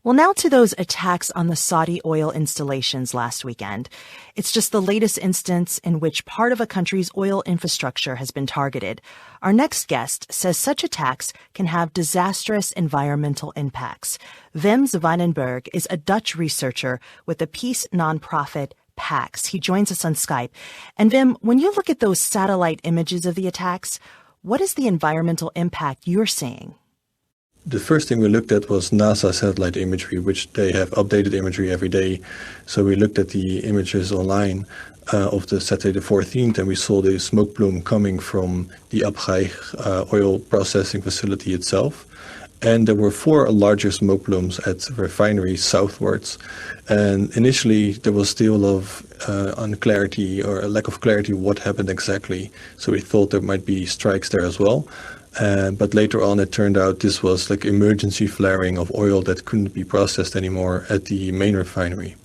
Well, now to those attacks on the Saudi oil installations last weekend. It's just the latest instance in which part of a country's oil infrastructure has been targeted. Our next guest says such attacks can have disastrous environmental impacts. Wim Zwijnenberg is a Dutch researcher with the peace nonprofit PAX. He joins us on Skype. And Wim, when you look at those satellite images of the attacks, what is the environmental impact you're seeing? The first thing we looked at was NASA satellite imagery, which they have updated imagery every day. So we looked at the images online of the Saturday the 14th, and we saw the smoke plume coming from the Abqaiq oil processing facility itself. And there were 4 larger smoke plumes at refineries southwards. And initially, there was still a lot of unclarity or a lack of clarity what happened exactly. So we thought there might be strikes there as well. But later on, it turned out this was like emergency flaring of oil that couldn't be processed anymore at the main refinery.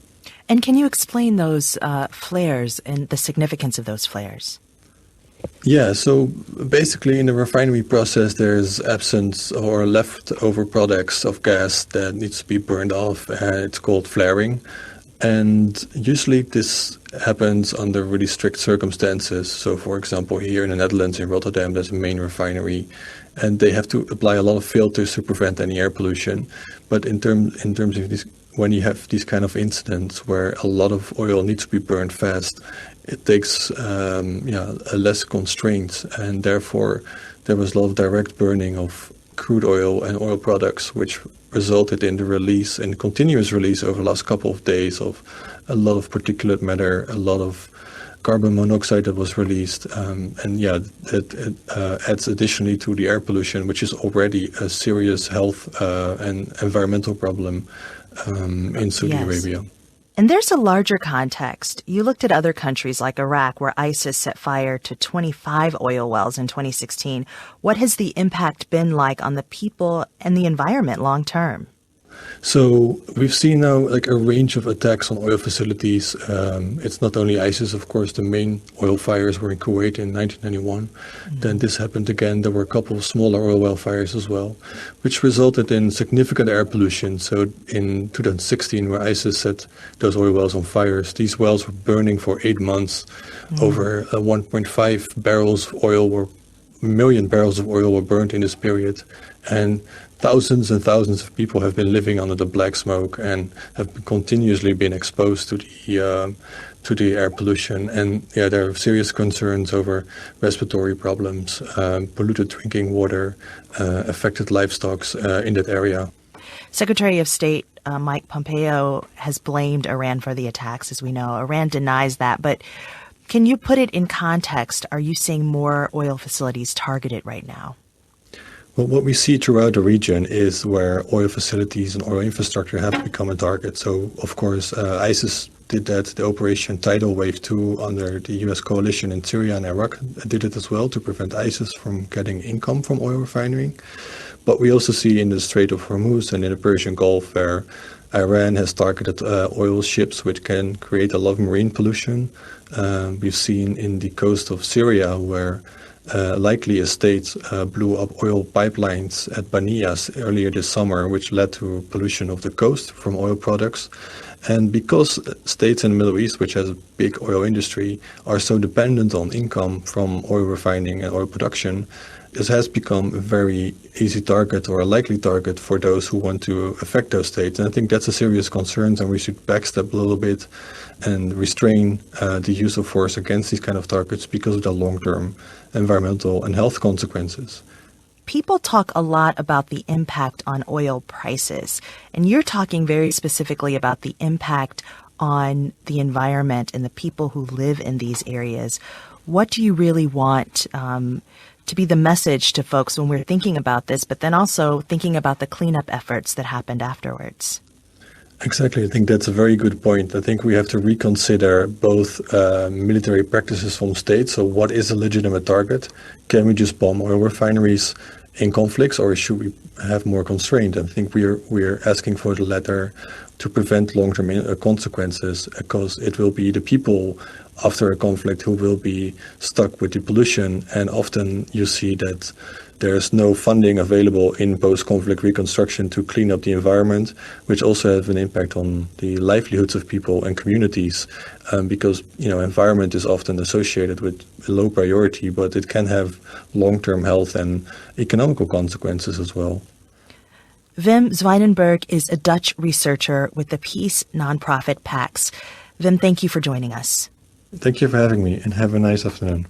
And can you explain those flares and the significance of those flares? Yeah, so basically in the refinery process, there's absence or leftover products of gas that needs to be burned off. It's called flaring. And usually this happens under really strict circumstances. So, for example, here in the Netherlands, in Rotterdam, there's a main refinery, and they have to apply a lot of filters to prevent any air pollution. But in terms of this, when you have these kind of incidents where a lot of oil needs to be burned fast, it takes a less constraints, and therefore there was a lot of direct burning of crude oil and oil products, which resulted in the release and continuous release over the last couple of days of a lot of particulate matter, a lot of carbon monoxide that was released. It adds additionally to the air pollution, which is already a serious health and environmental problem in Saudi Arabia. And there's a larger context. You looked at other countries like Iraq, where ISIS set fire to 25 oil wells in 2016. What has the impact been like on the people and the environment long term? So we've seen now like a range of attacks on oil facilities. It's not only ISIS, of course. The main oil fires were in Kuwait in 1991. Mm-hmm. Then this happened again. There were a couple of smaller oil well fires as well, which resulted in significant air pollution. So in 2016, where ISIS set those oil wells on fires, these wells were burning for 8 months. Mm-hmm. Over 1.5 million barrels of oil were burned in this period. And thousands of people have been living under the black smoke and have continuously been exposed to the air pollution. And there are serious concerns over respiratory problems, polluted drinking water, affected livestock in that area. Secretary of State Mike Pompeo has blamed Iran for the attacks, as we know. Iran denies that, but can you put it in context? Are you seeing more oil facilities targeted right now? Well, what we see throughout the region is where oil facilities and oil infrastructure have become a target. So, of course, ISIS did that. The Operation Tidal Wave 2 under the U.S. coalition in Syria and Iraq did it as well to prevent ISIS from getting income from oil refining. But we also see in the Strait of Hormuz and in the Persian Gulf where Iran has targeted oil ships, which can create a lot of marine pollution. We've seen in the coast of Syria where likely a state blew up oil pipelines at Baniyas earlier this summer, which led to pollution of the coast from oil products. And because states in the Middle East, which has a big oil industry, are so dependent on income from oil refining and oil production, this has become a very easy target or a likely target for those who want to affect those states. And I think that's a serious concern, and we should backstep a little bit and restrain the use of force against these kind of targets because of the long-term environmental and health consequences. People talk a lot about the impact on oil prices, and you're talking very specifically about the impact on the environment and the people who live in these areas. What do you really want to be the message to folks when we're thinking about this, but then also thinking about the cleanup efforts that happened afterwards? Exactly. I think that's a very good point. I think we have to reconsider both military practices from states. So what is a legitimate target? Can we just bomb oil refineries in conflicts, or should we have more constraint? I think we're asking for the latter to prevent long-term consequences, because it will be the people after a conflict who will be stuck with the pollution. And often you see that there's no funding available in post-conflict reconstruction to clean up the environment, which also have an impact on the livelihoods of people and communities, because environment is often associated with a low priority, but it can have long-term health and economical consequences as well. Wim Zwijnenberg is a Dutch researcher with the peace nonprofit PAX. Wim, thank you for joining us. Thank you for having me, and have a nice afternoon.